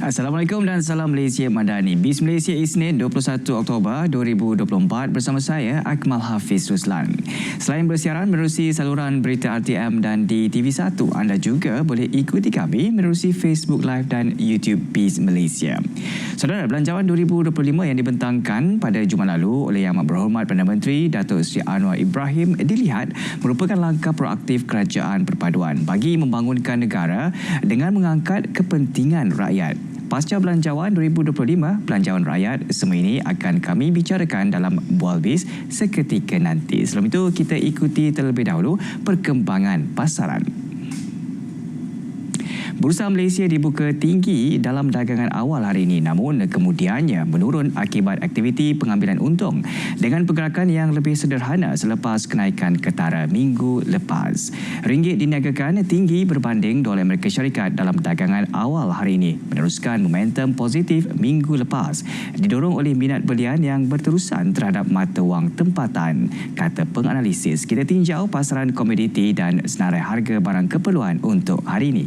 Assalamualaikum dan salam Malaysia Madani. BIS Malaysia Isnin 21 Oktober 2024 bersama saya Akmal Hafiz Ruslan. Selain bersiaran menerusi saluran berita RTM dan di TV1, anda juga boleh ikuti kami menerusi Facebook Live dan YouTube BIS Malaysia. Saudara, Belanjawan 2025 yang dibentangkan pada Jumaat lalu oleh Yang Amat Berhormat Perdana Menteri Datuk Seri Anwar Ibrahim dilihat merupakan langkah proaktif kerajaan perpaduan bagi membangunkan negara dengan mengangkat kepentingan rakyat. Pasca Belanjawan 2025, Belanjawan Rakyat semua ini akan kami bicarakan dalam Bual BIS seketika nanti. Sebelum itu, kita ikuti terlebih dahulu perkembangan pasaran. Bursa Malaysia dibuka tinggi dalam dagangan awal hari ini, namun kemudiannya menurun akibat aktiviti pengambilan untung dengan pergerakan yang lebih sederhana selepas kenaikan ketara minggu lepas. Ringgit diniagakan tinggi berbanding dolar Amerika Syarikat dalam dagangan awal hari ini, meneruskan momentum positif minggu lepas didorong oleh minat belian yang berterusan terhadap mata wang tempatan, kata penganalisis. Kita tinjau pasaran komoditi dan senarai harga barang keperluan untuk hari ini.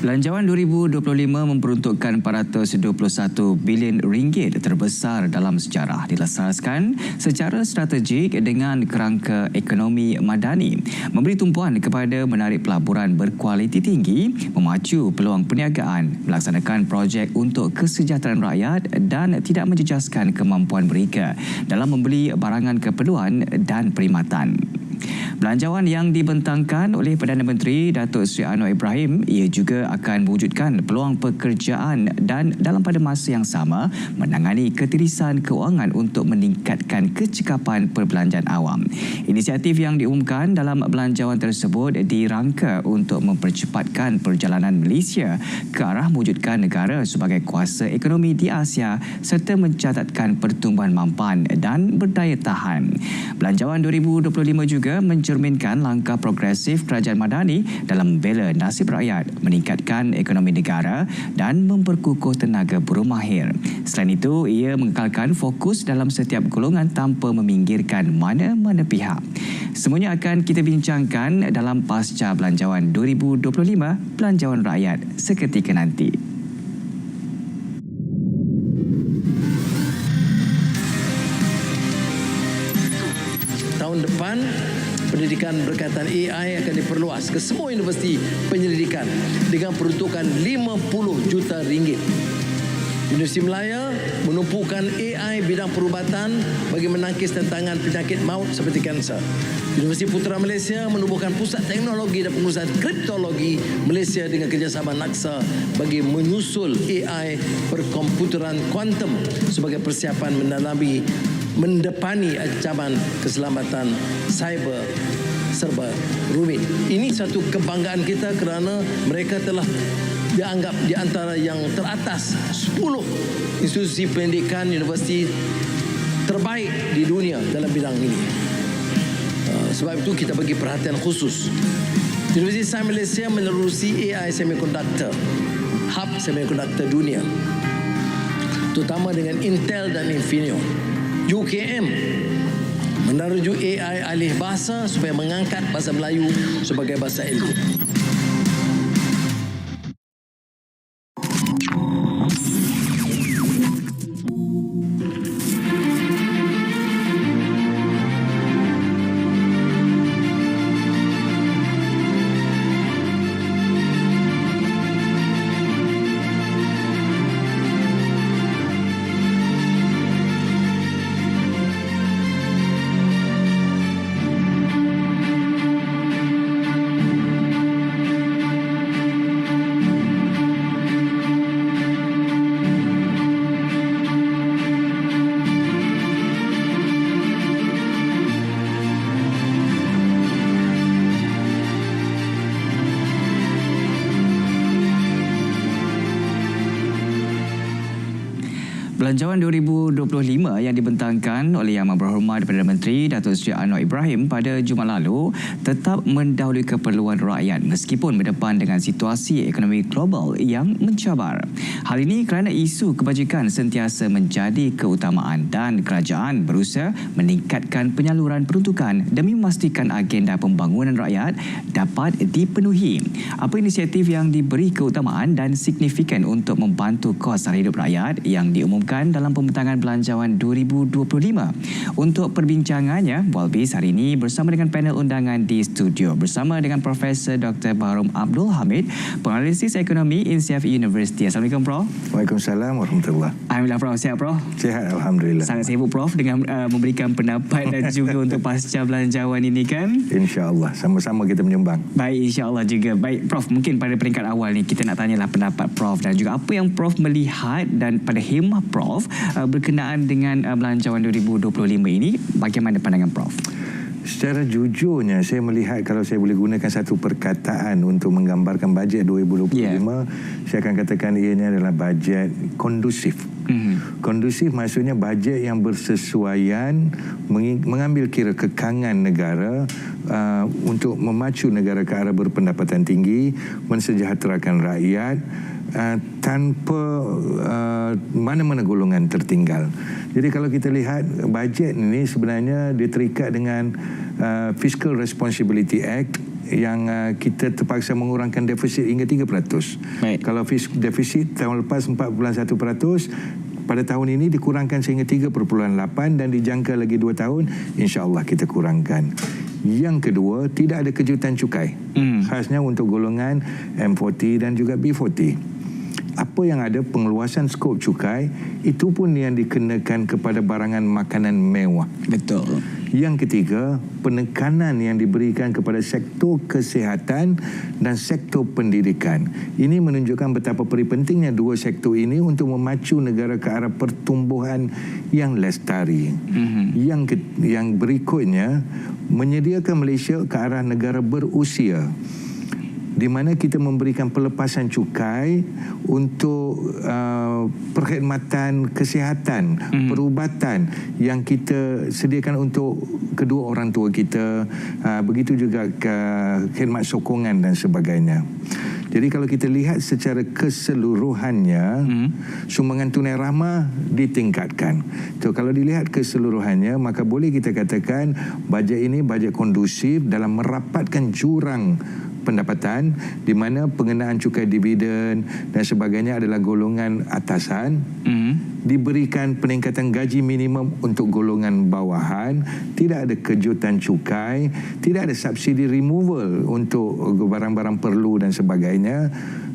Belanjawan 2025 memperuntukkan 421 bilion ringgit terbesar dalam sejarah, dilasarkan secara strategik dengan kerangka ekonomi madani, memberi tumpuan kepada menarik pelaburan berkualiti tinggi, memacu peluang perniagaan, melaksanakan projek untuk kesejahteraan rakyat dan tidak menjejaskan kemampuan mereka dalam membeli barangan keperluan dan perkhidmatan. Belanjawan yang dibentangkan oleh Perdana Menteri Datuk Seri Anwar Ibrahim, ia juga akan mewujudkan peluang pekerjaan dan dalam pada masa yang sama menangani ketirisan keuangan untuk meningkatkan kecekapan perbelanjaan awam. Inisiatif yang diumumkan dalam belanjawan tersebut dirangka untuk mempercepatkan perjalanan Malaysia ke arah mewujudkan negara sebagai kuasa ekonomi di Asia serta mencatatkan pertumbuhan mampan dan berdaya tahan. Belanjawan 2025 juga mencerminkan langkah progresif kerajaan madani dalam membela nasib rakyat, meningkatkan ekonomi negara dan memperkukuh tenaga buruh mahir. Selain itu, ia mengekalkan fokus dalam setiap golongan tanpa meminggirkan mana-mana pihak. Semuanya akan kita bincangkan dalam pasca Belanjawan 2025, Belanjawan Rakyat seketika nanti. Tahun depan, pendidikan berkaitan AI akan diperluas ke semua universiti penyelidikan dengan peruntukan 50 juta ringgit. Universiti Melaya menumpukan AI bidang perubatan bagi menangkis tantangan penyakit maut seperti kanser. Universiti Putra Malaysia menubuhkan pusat teknologi dan pengurusan kriptologi Malaysia dengan kerjasama NAXA bagi menyusul AI perkomputeran kuantum sebagai persiapan mendepani ancaman keselamatan cyber serba rumit. Ini satu kebanggaan kita kerana mereka telah dianggap di antara yang teratas 10 institusi pendidikan universiti terbaik di dunia dalam bidang ini. Sebab itu kita bagi perhatian khusus. Universiti Sains Malaysia menerusi AI semiconductor, hub semiconductor dunia, terutama dengan Intel dan Infineon. UKM menaruju AI alih bahasa supaya mengangkat bahasa Melayu sebagai bahasa ilmu. Belanjawan 2025 yang dibentangkan oleh Yang Berhormat Perdana Menteri Datuk Seri Anwar Ibrahim pada Jumaat lalu tetap mendahului keperluan rakyat meskipun berdepan dengan situasi ekonomi global yang mencabar. Hal ini kerana isu kebajikan sentiasa menjadi keutamaan dan kerajaan berusaha meningkatkan penyaluran peruntukan demi memastikan agenda pembangunan rakyat dapat dipenuhi. Apa inisiatif yang diberi keutamaan dan signifikan untuk membantu kos sara hidup rakyat yang diumumkan dalam pembentangan belanjawan 2025. Untuk perbincangannya, Walbis hari ini bersama dengan panel undangan di studio bersama dengan Profesor Dr. Baharom Abdul Hamid, penganalisis ekonomi INSEAD University. Assalamualaikum Prof. Waalaikumsalam warahmatullahi. Alhamdulillah Prof. Sihat Prof? Sihat Alhamdulillah. Sangat sibuk Prof dengan memberikan pendapat dan juga untuk pasca belanjawan ini kan? InsyaAllah sama-sama kita menyumbang. Baik, insyaAllah juga. Baik Prof, mungkin pada peringkat awal ni kita nak tanyalah pendapat Prof dan juga apa yang Prof melihat dan pada khemah Prof berkenaan dengan belanjawan 2025 ini, bagaimana pandangan Prof? Secara jujurnya saya melihat, kalau saya boleh gunakan satu perkataan untuk menggambarkan bajet 2025, saya akan katakan ianya adalah bajet kondusif. Kondusif maksudnya bajet yang bersesuaian, mengambil kira kekangan negara untuk memacu negara ke arah berpendapatan tinggi, mensejahterakan rakyat tanpa mana-mana golongan tertinggal. Jadi kalau kita lihat bajet ini sebenarnya dia terikat dengan Fiscal Responsibility Act yang kita terpaksa mengurangkan defisit hingga 3%. Baik. Kalau defisit tahun lepas 4.1%, pada tahun ini dikurangkan sehingga 3.8 dan dijangka lagi 2 tahun, insya-Allah kita kurangkan. Yang kedua, tidak ada kejutan cukai. Khasnya untuk golongan M40 dan juga B40. Apa yang ada pengeluasan skop cukai itu pun yang dikenakan kepada barangan makanan mewah. Betul. Yang ketiga, penekanan yang diberikan kepada sektor kesihatan dan sektor pendidikan. Ini menunjukkan betapa pentingnya dua sektor ini untuk memacu negara ke arah pertumbuhan yang lestari. Yang berikutnya, menyediakan Malaysia ke arah negara berusia, di mana kita memberikan pelepasan cukai untuk perkhidmatan kesihatan, perubatan yang kita sediakan untuk kedua orang tua kita, begitu juga khidmat sokongan dan sebagainya. Jadi kalau kita lihat secara keseluruhannya, sumbangan tunai rahmah ditingkatkan. So, kalau dilihat keseluruhannya, maka boleh kita katakan bajet ini bajet kondusif dalam merapatkan jurang pendapatan, di mana pengenaan cukai dividen dan sebagainya adalah golongan atasan. Diberikan peningkatan gaji minimum untuk golongan bawahan, tidak ada kejutan cukai, tidak ada subsidi removal untuk barang-barang perlu dan sebagainya.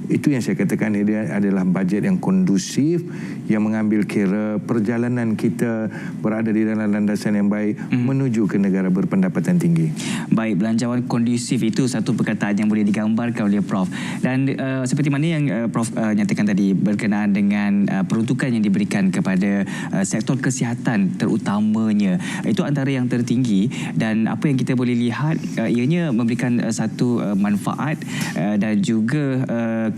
Itu yang saya katakan ini adalah bajet yang kondusif, yang mengambil kira perjalanan kita berada di dalam landasan yang baik menuju ke negara berpendapatan tinggi. Baik, belanjawan kondusif itu satu perkataan yang boleh digambarkan oleh Prof. Dan seperti mana yang Prof nyatakan tadi berkenaan dengan peruntukan yang diberikan kepada sektor kesihatan terutamanya, itu antara yang tertinggi, dan apa yang kita boleh lihat ianya memberikan satu manfaat dan juga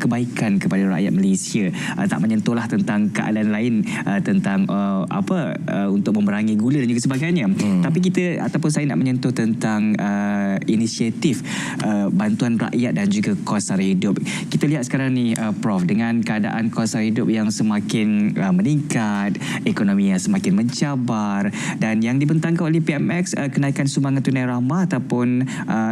kebaikan kepada rakyat Malaysia. Tak menyentuhlah tentang keadaan lain tentang untuk memerangi gula dan juga sebagainya. Tapi kita ataupun saya nak menyentuh tentang inisiatif bantuan rakyat dan juga kos sara hidup. Kita lihat sekarang ni Prof, dengan keadaan kos sara hidup yang semakin meningkat, ekonomi yang semakin mencabar, dan yang dibentangkan oleh PMX kenaikan sumbangan tunai rahmah ataupun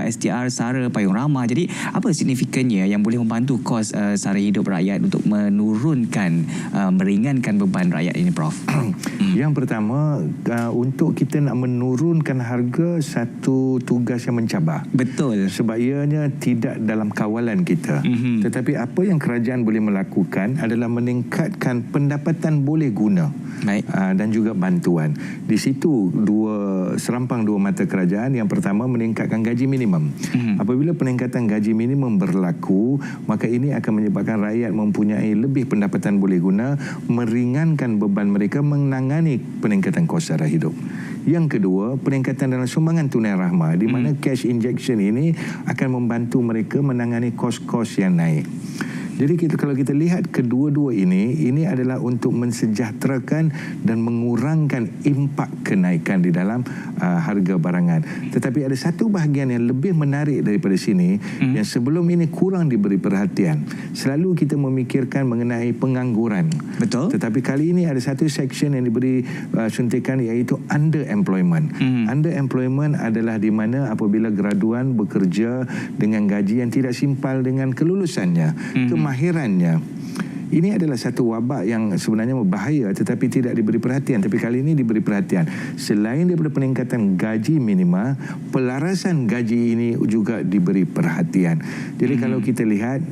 STR sara payung rahmah. Jadi apa signifikannya yang boleh membantu kos sara hidup rakyat untuk menurunkan, meringankan beban rakyat ini Prof? Yang pertama, untuk kita nak menurunkan harga, satu tugas yang mencabar. Betul. Sebab ianya tidak dalam kawalan kita. Tetapi apa yang kerajaan boleh melakukan adalah meningkatkan pendapatan boleh guna. Baik. Dan juga bantuan. Di situ serampang dua mata kerajaan. Yang pertama, meningkatkan gaji minimum. Apabila peningkatan gaji minimum berlaku, maka ini akan menyebabkan rakyat mempunyai lebih pendapatan boleh guna, meringankan beban mereka menangani peningkatan kos sara hidup. Yang kedua, peningkatan dalam sumbangan tunai rahmah, di mana cash injection ini akan membantu mereka menangani kos-kos yang naik. Jadi kalau kita lihat kedua-dua ini adalah untuk mensejahterakan dan mengurangkan impak kenaikan di dalam harga barangan. Tetapi ada satu bahagian yang lebih menarik daripada sini yang sebelum ini kurang diberi perhatian. Selalu kita memikirkan mengenai pengangguran. Betul. Tetapi kali ini ada satu section yang diberi suntikan, iaitu underemployment. Underemployment adalah di mana apabila graduan bekerja dengan gaji yang tidak simpal dengan kelulusannya, kemahirannya. Ini adalah satu wabak yang sebenarnya berbahaya tetapi tidak diberi perhatian. Tapi kali ini diberi perhatian. Selain daripada peningkatan gaji minima, pelarasan gaji ini juga diberi perhatian. Jadi kalau kita lihat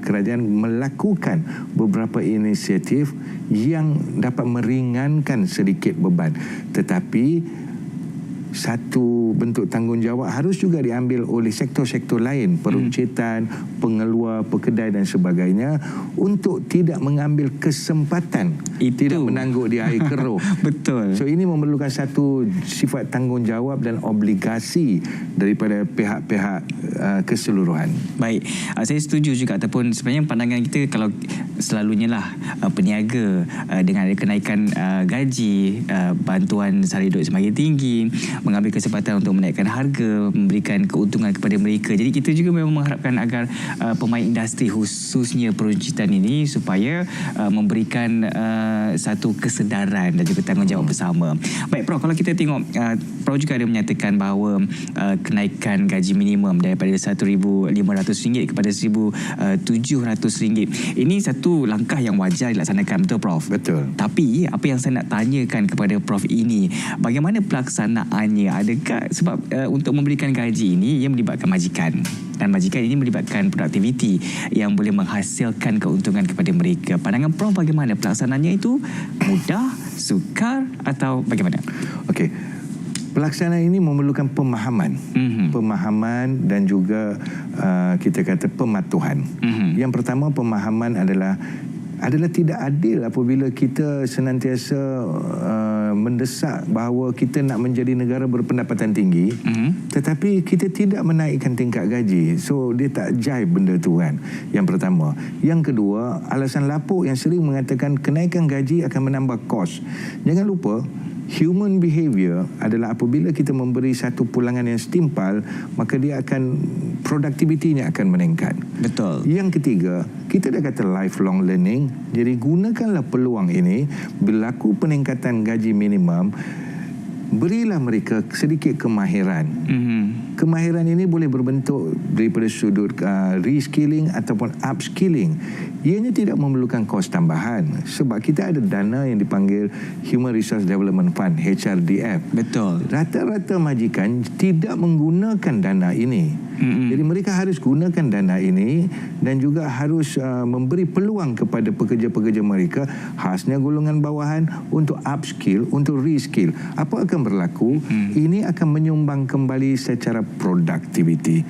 kerajaan melakukan beberapa inisiatif yang dapat meringankan sedikit beban. Tetapi satu bentuk tanggungjawab harus juga diambil oleh sektor-sektor lain, peruncitan, pengeluar, pekedai dan sebagainya, untuk tidak mengambil kesempatan tidak menangguk di air keruh. Betul. So ini memerlukan satu sifat tanggungjawab dan obligasi daripada pihak-pihak keseluruhan. Baik, saya setuju juga, ataupun sebenarnya pandangan kita kalau selalunya lah peniaga dengan ada kenaikan gaji, bantuan sara hidup semakin tinggi, mengambil kesempatan untuk menaikkan harga, memberikan keuntungan kepada mereka. Jadi kita juga memang mengharapkan agar pemain industri khususnya peruncitan ini supaya memberikan satu kesedaran dan juga tanggungjawab bersama. Baik Prof, kalau kita tengok Prof juga ada menyatakan bahawa kenaikan gaji minimum daripada RM1,500 kepada RM1,700. Ini satu langkah yang wajar dilaksanakan, betul Prof? Betul. Tapi apa yang saya nak tanyakan kepada Prof ini, bagaimana pelaksanaannya? Adakah sebab untuk memberikan gaji ini ia melibatkan majikan, dan majikan ini melibatkan produktiviti yang boleh menghasilkan keuntungan kepada mereka. Pandangan Prof bagaimana pelaksanaannya itu? Mudah, sukar atau bagaimana? Okey. Pelaksanaan ini memerlukan pemahaman. Pemahaman dan juga kita kata pematuhan. Yang pertama, pemahaman adalah tidak adil apabila kita senantiasa mendesak bahawa kita nak menjadi negara berpendapatan tinggi, tetapi kita tidak menaikkan tingkat gaji. So dia tak jive benda tu kan. Yang pertama. Yang kedua, alasan lapuk yang sering mengatakan kenaikan gaji akan menambah kos. Jangan lupa, human behavior adalah apabila kita memberi satu pulangan yang setimpal, maka dia akan, produktivitinya akan meningkat. Betul. Yang ketiga, kita dah kata lifelong learning. Jadi gunakanlah peluang ini. Berlaku peningkatan gaji minimum, berilah mereka sedikit kemahiran. Kemahiran ini boleh berbentuk daripada sudut reskilling ataupun upskilling. Ianya tidak memerlukan kos tambahan sebab kita ada dana yang dipanggil Human Resource Development Fund, HRDF. Betul. Rata-rata majikan tidak menggunakan dana ini. Jadi mereka harus gunakan dana ini dan juga harus memberi peluang kepada pekerja-pekerja mereka, khasnya golongan bawahan, untuk upskill, untuk reskill. Apa akan berlaku? Ini akan menyumbang kembali secara produktiviti.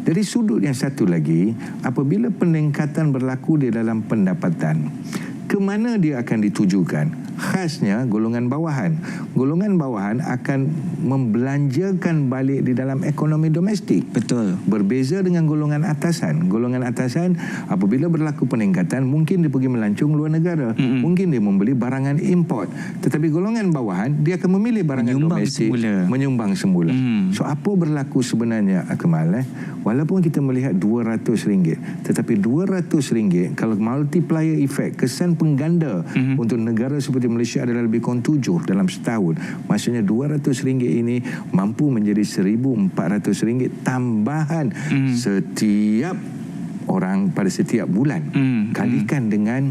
Dari sudut yang satu lagi, apabila peningkatan berlaku di dalam pendapatan, ke mana dia akan ditujukan? Khasnya golongan bawahan. Golongan bawahan akan membelanjakan balik di dalam ekonomi domestik. Betul. Berbeza dengan golongan atasan. Golongan atasan apabila berlaku peningkatan, mungkin dia pergi melancung luar negara. Mungkin dia membeli barangan import. Tetapi golongan bawahan, dia akan memilih barangan domestik. Menyumbang semula. So apa berlaku sebenarnya, Akmal? Walaupun kita melihat RM200, tetapi RM200 kalau multiplier effect, kesan pengganda untuk negara seperti Malaysia adalah lebih kurang 7 dalam setahun. Maksudnya RM200 ini mampu menjadi RM1,400 tambahan setiap orang pada setiap bulan. Kalikan dengan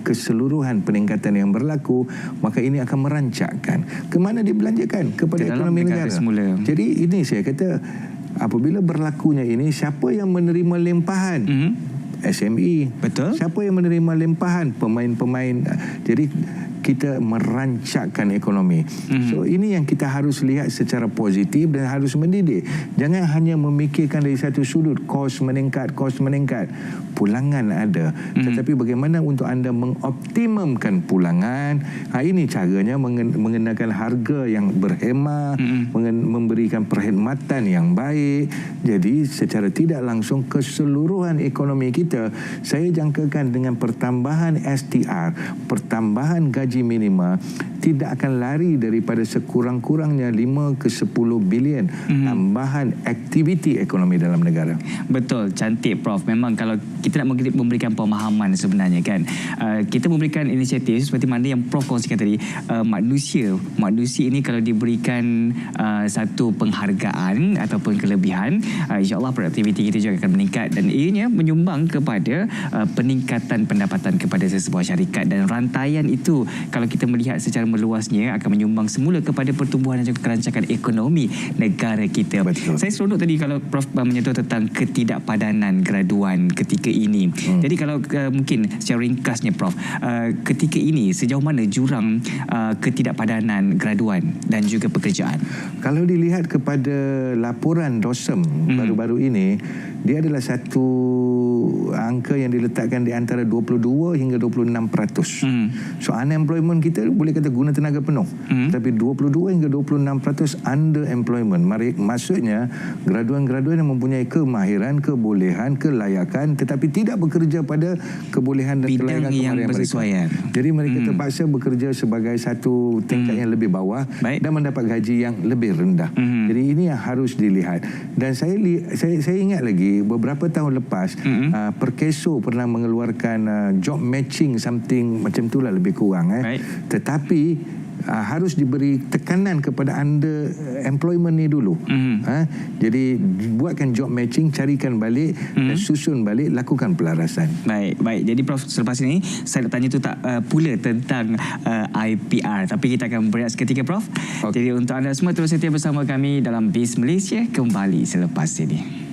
keseluruhan peningkatan yang berlaku, maka ini akan merancakkan ke mana dibelanjakan kepada ekonomi negara. Semula. Jadi ini saya kata, apabila berlakunya ini, siapa yang menerima limpahan? SME. Betul. Siapa yang menerima limpahan? Pemain-pemain. Jadi kita merancakkan ekonomi. So ini yang kita harus lihat secara positif dan harus mendidik. Jangan hanya memikirkan dari satu sudut, kos meningkat. Pulangan ada, tetapi bagaimana untuk anda mengoptimumkan pulangan. Ini caranya mengenakan harga yang berhemah, memberikan perkhidmatan yang baik. Jadi secara tidak langsung keseluruhan ekonomi kita, saya jangkakan dengan pertambahan STR, pertambahan gaji minima, tidak akan lari daripada sekurang-kurangnya 5 ke 10 bilion tambahan aktiviti ekonomi dalam negara. Betul, cantik Prof. Memang kalau kita nak memberikan pemahaman sebenarnya kan, kita memberikan inisiatif seperti mana yang Prof kongsikan tadi, manusia ini kalau diberikan satu penghargaan ataupun kelebihan, insyaAllah produktiviti kita juga akan meningkat dan ianya menyumbang kepada peningkatan pendapatan kepada sesebuah syarikat, dan rantaian itu kalau kita melihat secara meluasnya akan menyumbang semula kepada pertumbuhan dan juga kerancangan ekonomi negara kita. Betul. Saya seronok tadi kalau Prof menyentuh tentang ketidakpadanan graduan ketika ini. Jadi kalau mungkin secara ringkasnya Prof, ketika ini sejauh mana jurang ketidakpadanan graduan dan juga pekerjaan? Kalau dilihat kepada laporan DOSEM baru-baru ini, dia adalah satu angka yang diletakkan di antara 22 hingga 26%. So unemployment kita boleh kata guna tenaga penuh, tapi 22 hingga 26% underemployment. Maksudnya graduan-graduan yang mempunyai kemahiran, kebolehan, kelayakan tetapi tidak bekerja pada kebolehan dan bidang kelayakan yang bersesuaian mereka. Jadi mereka terpaksa bekerja sebagai satu tingkat yang lebih bawah dan mendapat gaji yang lebih rendah. Jadi ini yang harus dilihat. Dan saya ingat lagi beberapa tahun lepas Perkeso pernah mengeluarkan job matching something macam itulah lebih kurang tetapi harus diberi tekanan kepada underemployment ni dulu. Jadi buatkan job matching, carikan balik dan susun balik, lakukan pelarasan. Baik. Jadi Prof, selepas ini saya nak tanya tu tak pula tentang IPR, tapi kita akan berehat seketika Prof. Jadi untuk anda semua terus setia bersama kami dalam Biz Malaysia kembali selepas ini.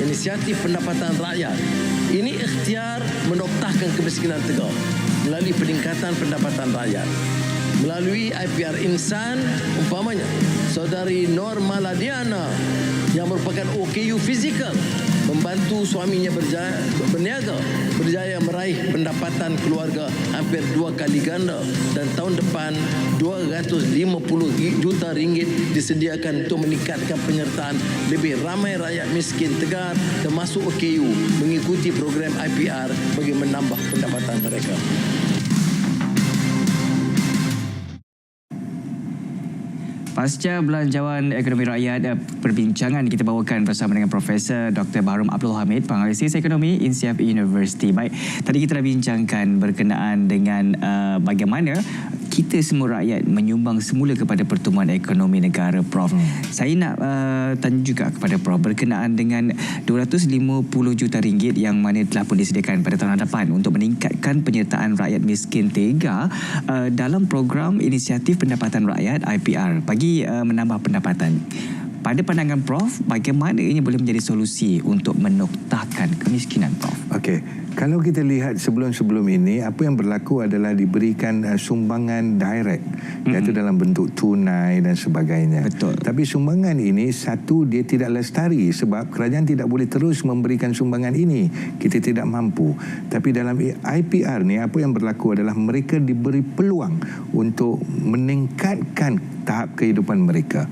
Inisiatif Pendapatan Rakyat ini ikhtiar menoktahkan kemiskinan tegak melalui peningkatan pendapatan rakyat. Melalui IPR Insan, umpamanya saudari Nur Maladiana yang merupakan OKU fizikal membantu suaminya berjaya meraih pendapatan keluarga hampir 2 kali ganda, dan tahun depan 250 juta ringgit disediakan untuk meningkatkan penyertaan lebih ramai rakyat miskin Tegar termasuk OKU mengikuti program IPR bagi menambah pendapatan mereka. Pasca Belanjawan Ekonomi Rakyat, perbincangan kita bawakan bersama dengan Profesor Dr. Bahrom Abdul Hamid, Penganalisis Ekonomi INSIAF University. Baik, tadi kita dah bincangkan berkenaan dengan bagaimana kita semua rakyat menyumbang semula kepada pertumbuhan ekonomi negara, Prof. Saya nak tanya juga kepada Prof berkenaan dengan 250 juta ringgit yang mana telah pun disediakan pada tahun hadapan untuk meningkatkan penyertaan rakyat miskin Tega dalam program Inisiatif Pendapatan Rakyat IPR bagi menambah pendapatan. Pada pandangan Prof, bagaimana ini boleh menjadi solusi untuk menoktahkan kemiskinan, Prof? Okey, kalau kita lihat sebelum-sebelum ini, apa yang berlaku adalah diberikan sumbangan direct, iaitu dalam bentuk tunai dan sebagainya. Betul. Tapi sumbangan ini, satu, dia tidak lestari sebab kerajaan tidak boleh terus memberikan sumbangan ini. Kita tidak mampu. Tapi dalam IPR ni, apa yang berlaku adalah mereka diberi peluang untuk meningkatkan tahap kehidupan mereka.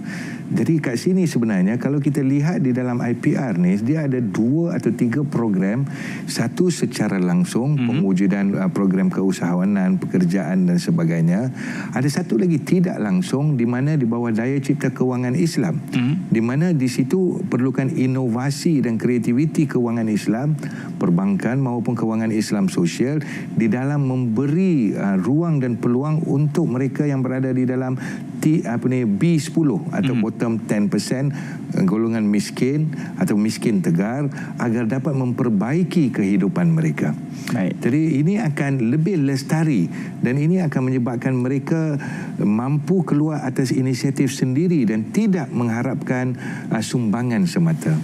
Jadi kat sini sebenarnya kalau kita lihat di dalam IPR ni, dia ada 2 atau 3 program. Satu secara langsung pemwujudan program keusahawanan, pekerjaan dan sebagainya. Ada satu lagi tidak langsung di mana di bawah daya cipta kewangan Islam, di mana di situ perlukan inovasi dan kreativiti kewangan Islam, perbankan maupun kewangan Islam sosial di dalam memberi ruang dan peluang untuk mereka yang berada di dalam B10 atau bottom 10% golongan miskin atau miskin Tegar agar dapat memperbaiki kehidupan mereka. Baik. Jadi ini akan lebih lestari dan ini akan menyebabkan mereka mampu keluar atas inisiatif sendiri dan tidak mengharapkan sumbangan semata.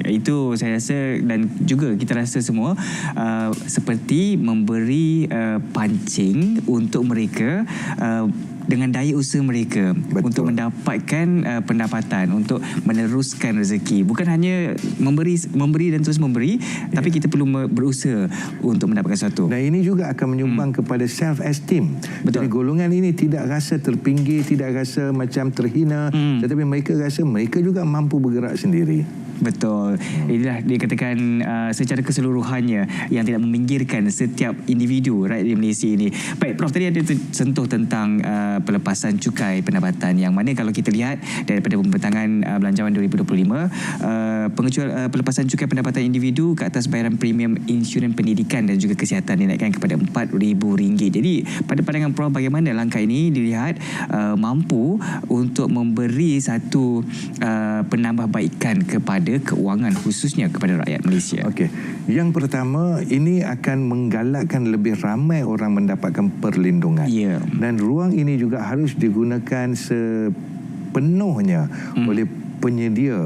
Itu saya rasa, dan juga kita rasa semua seperti memberi pancing untuk mereka dengan daya usaha mereka. Betul. Untuk mendapatkan pendapatan, untuk meneruskan rezeki. Bukan hanya memberi dan terus memberi, tapi kita perlu berusaha untuk mendapatkan sesuatu. Dan ini juga akan menyumbang kepada self-esteem. Betul. Jadi golongan ini tidak rasa terpinggir, tidak rasa macam terhina, tetapi mereka rasa mereka juga mampu bergerak sendiri. Betul. Inilah dikatakan secara keseluruhannya yang tidak meminggirkan setiap individu rakyat di Malaysia ini. Baik, Prof, tadi ada sentuh tentang pelepasan cukai pendapatan, yang mana kalau kita lihat daripada pembentangan Belanjawan 2025, pelepasan cukai pendapatan individu ke atas bayaran premium insurans pendidikan dan juga kesihatan dinaikkan kepada RM4,000. Jadi pada pandangan Prof, bagaimana langkah ini dilihat mampu untuk memberi satu penambahbaikan kepada keuangan, khususnya kepada rakyat Malaysia? Okey. Yang pertama, ini akan menggalakkan lebih ramai orang mendapatkan perlindungan. Dan ruang ini juga harus digunakan sepenuhnya oleh penyedia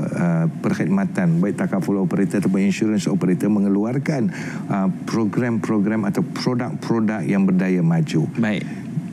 perkhidmatan, baik takaful operator ataupun insurance operator, mengeluarkan program-program atau produk-produk yang berdaya maju. Baik.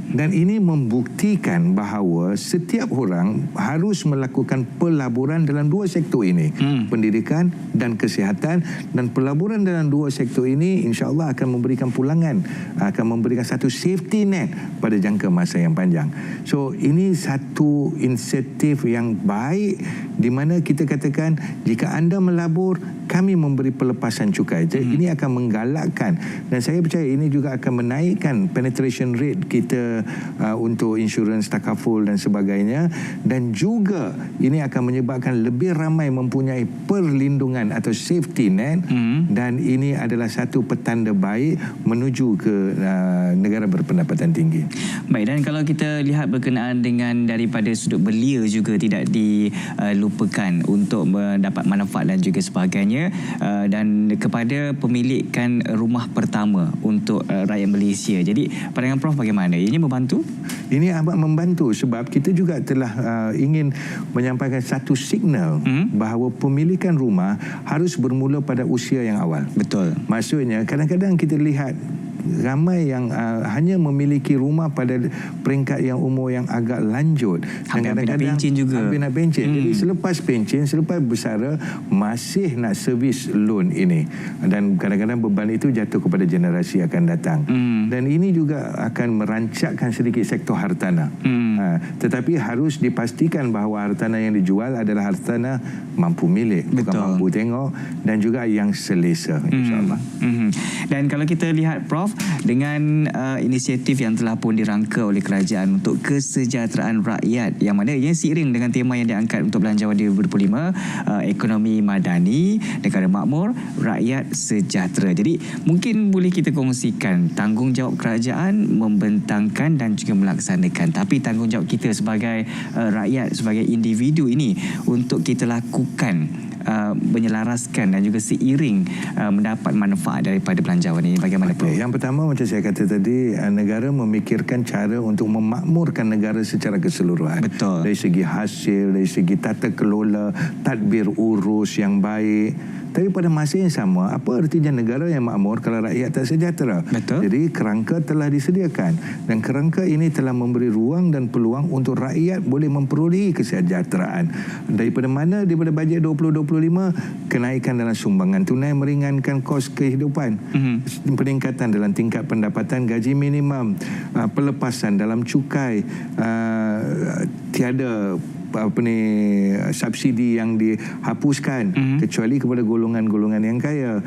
Dan ini membuktikan bahawa setiap orang harus melakukan pelaburan dalam dua sektor ini, pendidikan dan kesihatan. Dan pelaburan dalam dua sektor ini insya-Allah akan memberikan pulangan, akan memberikan satu safety net pada jangka masa yang panjang. So ini satu inisiatif yang baik, di mana kita katakan jika anda melabur, kami memberi pelepasan cukai. Jadi ini akan menggalakkan, dan saya percaya ini juga akan menaikkan penetration rate kita untuk insurans takaful dan sebagainya, dan juga ini akan menyebabkan lebih ramai mempunyai perlindungan atau safety net, dan ini adalah satu petanda baik menuju ke negara berpendapatan tinggi. Baik, dan kalau kita lihat berkenaan dengan daripada sudut belia juga tidak dilupakan untuk mendapat manfaat dan juga sebagainya, dan kepada pemilikan rumah pertama untuk rakyat Malaysia. Jadi pandangan Prof bagaimana? Ianya membantu? Ini amat membantu, sebab kita juga telah ingin menyampaikan satu signal bahawa pemilikan rumah harus bermula pada usia yang awal. Betul. Maksudnya kadang-kadang kita lihat ramai yang hanya memiliki rumah pada peringkat yang umur yang agak lanjut, dan hampir nak pencen juga. Hampir nak pencen. Jadi selepas pencen, selepas bersara, masih nak servis loan ini, dan kadang-kadang beban itu jatuh kepada generasi akan datang. Dan ini juga akan merancakkan sedikit sektor hartanah. Tetapi harus dipastikan bahawa hartanah yang dijual adalah hartanah mampu milik, bukan mampu tengok, dan juga yang selesa, insya-Allah. Dan kalau kita lihat Prof, dengan inisiatif yang telah pun dirangka oleh kerajaan untuk kesejahteraan rakyat, yang mana ia seiring dengan tema yang diangkat untuk Belanjawan 2025, ekonomi madani, negara makmur, rakyat sejahtera. Jadi mungkin boleh kita kongsikan tanggungjawab kerajaan membentangkan dan juga melaksanakan, tapi tanggungjawab kita sebagai rakyat, sebagai individu ini untuk kita lakukan menyelaraskan dan juga seiring mendapat manfaat daripada belanjawan ini. Bagaimana Prof? Yang pertama, macam saya kata tadi, negara memikirkan cara untuk memakmurkan negara secara keseluruhan. Betul. Dari segi hasil, dari segi tata kelola, tadbir urus yang baik. Tapi pada masa yang sama, apa artinya negara yang makmur kalau rakyat tak sejahtera? Betul. Jadi kerangka telah disediakan, dan kerangka ini telah memberi ruang dan peluang untuk rakyat boleh memperolehi kesejahteraan. Daripada mana? Daripada bajet 2025, kenaikan dalam sumbangan tunai meringankan kos kehidupan, peningkatan dalam tingkat pendapatan gaji minimum, pelepasan dalam cukai, tiada subsidi yang dihapuskan kecuali kepada golongan-golongan yang kaya.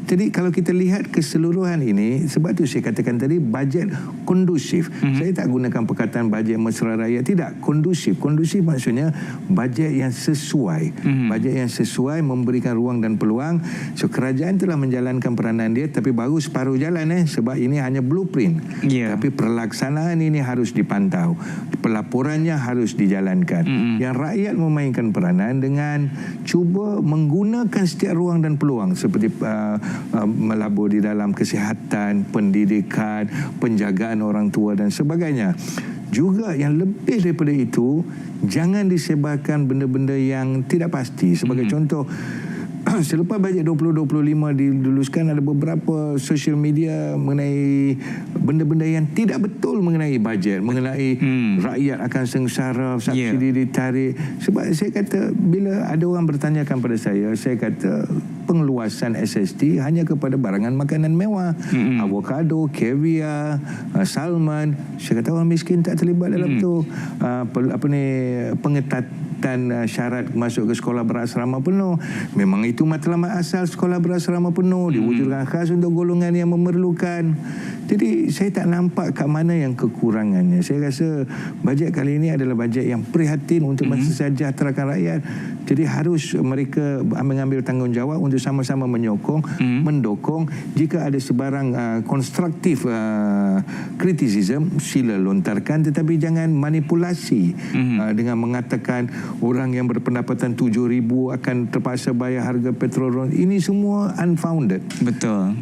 Jadi kalau kita lihat keseluruhan ini, sebab tu saya katakan tadi bajet kondusif. Saya tak gunakan perkataan bajet mesra rakyat, tidak, kondusif. Kondusif maksudnya bajet yang sesuai. Bajet yang sesuai memberikan ruang dan peluang. So kerajaan telah menjalankan peranan dia, tapi baru separuh jalan sebab ini hanya blueprint. Tapi pelaksanaan ini harus dipantau. Pelaporannya harus dijalankan. Yang rakyat memainkan peranan dengan cuba menggunakan setiap ruang dan peluang, seperti melabur di dalam kesihatan, pendidikan, penjagaan orang tua dan sebagainya. Juga yang lebih daripada itu, jangan disebarkan benda-benda yang tidak pasti. Sebagai contoh, selepas bajet 2025 diluluskan, ada beberapa social media mengenai benda-benda yang tidak betul mengenai bajet, mengenai rakyat akan sengsara, subsidi ditarik. Sebab saya kata, bila ada orang bertanyakan pada saya kata pengeluasan SST hanya kepada barangan makanan mewah, avocado, caviar, salmon. Saya kata orang miskin tak terlibat dalam tu. Pengetatan syarat masuk ke sekolah berasrama penuh. Memang itu matlamat asal sekolah berasrama penuh, diwujudkan khas untuk golongan yang memerlukan. Jadi saya tak nampak kat mana yang kekurangannya. Saya rasa bajet kali ini adalah bajet yang prihatin untuk mensejahterakan rakyat. Jadi harus mereka mengambil tanggungjawab untuk sama-sama menyokong, mendukung. Jika ada sebarang konstruktif kritisism, sila lontarkan, tetapi jangan manipulasi dengan mengatakan orang yang berpendapatan 7,000 akan terpaksa bayar harga petrol. Ini semua unfounded. Betul.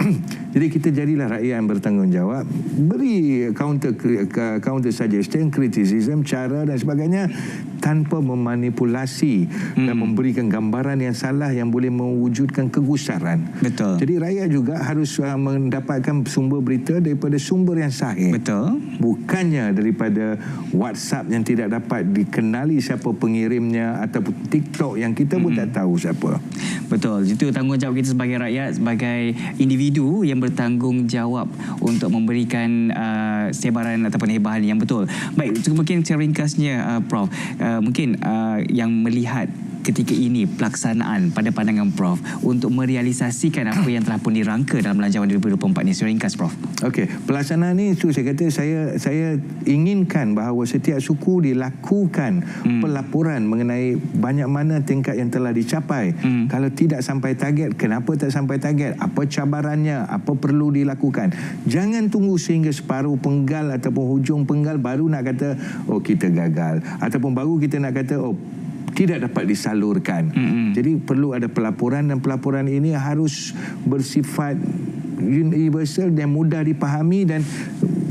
Jadi kita jadilah rakyat yang bertanggungjawab, beri counter suggestion, criticism, cara dan sebagainya, tanpa memanipulasi dan memberikan gambaran yang salah yang boleh mewujudkan kegusaran. Betul. Jadi rakyat juga harus mendapatkan sumber berita daripada sumber yang sahih. Betul. Bukannya daripada WhatsApp yang tidak dapat dikenali siapa pengirimnya, ataupun TikTok yang kita pun tak tahu siapa. Betul. Itu tanggungjawab kita sebagai rakyat, sebagai individu yang bertanggungjawab untuk memberikan sebaran ataupun hebahan yang betul. Baik, mungkin secara ringkasnya Prof, mungkin yang melihat ketika ini pelaksanaan pada pandangan Prof untuk merealisasikan apa yang telah pun dirangka dalam Belanjawan 2024 ni, secara ringkas Prof. Okey, pelaksanaan ni itu saya kata saya inginkan bahawa setiap suku dilakukan pelaporan mengenai banyak mana tingkat yang telah dicapai. Kalau tidak sampai target, kenapa tak sampai target, apa cabarannya, apa perlu dilakukan. Jangan tunggu sehingga separuh penggal ataupun hujung penggal baru nak kata oh kita gagal, ataupun baru kita nak kata oh tidak dapat disalurkan. Jadi perlu ada pelaporan, dan pelaporan ini harus bersifat universal dan mudah dipahami dan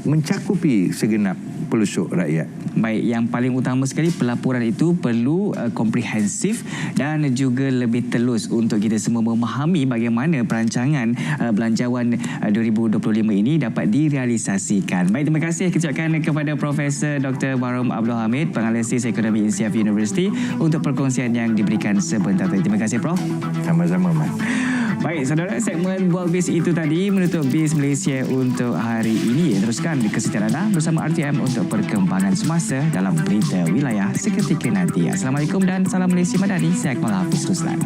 mencakupi segenap pelosok rakyat. Baik, yang paling utama sekali pelaporan itu perlu komprehensif dan juga lebih telus untuk kita semua memahami bagaimana perancangan Belanjawan 2025 ini dapat direalisasikan. Baik, terima kasih kecapkan kepada Profesor Dr. Baharom Abdul Hamid, Penganalisis Ekonomi INSIAF University, untuk perkongsian yang diberikan sebentar tadi. Terima kasih Prof. Sama-sama, Mat. Baik, saudara, segmen Bual Biz itu tadi menutup Biz Malaysia untuk hari ini. Teruskan kesetiaan anda bersama RTM untuk perkembangan semasa dalam berita wilayah seketika nanti. Assalamualaikum dan salam Malaysia Madani. Saya Akmal Hafiz Ruslan.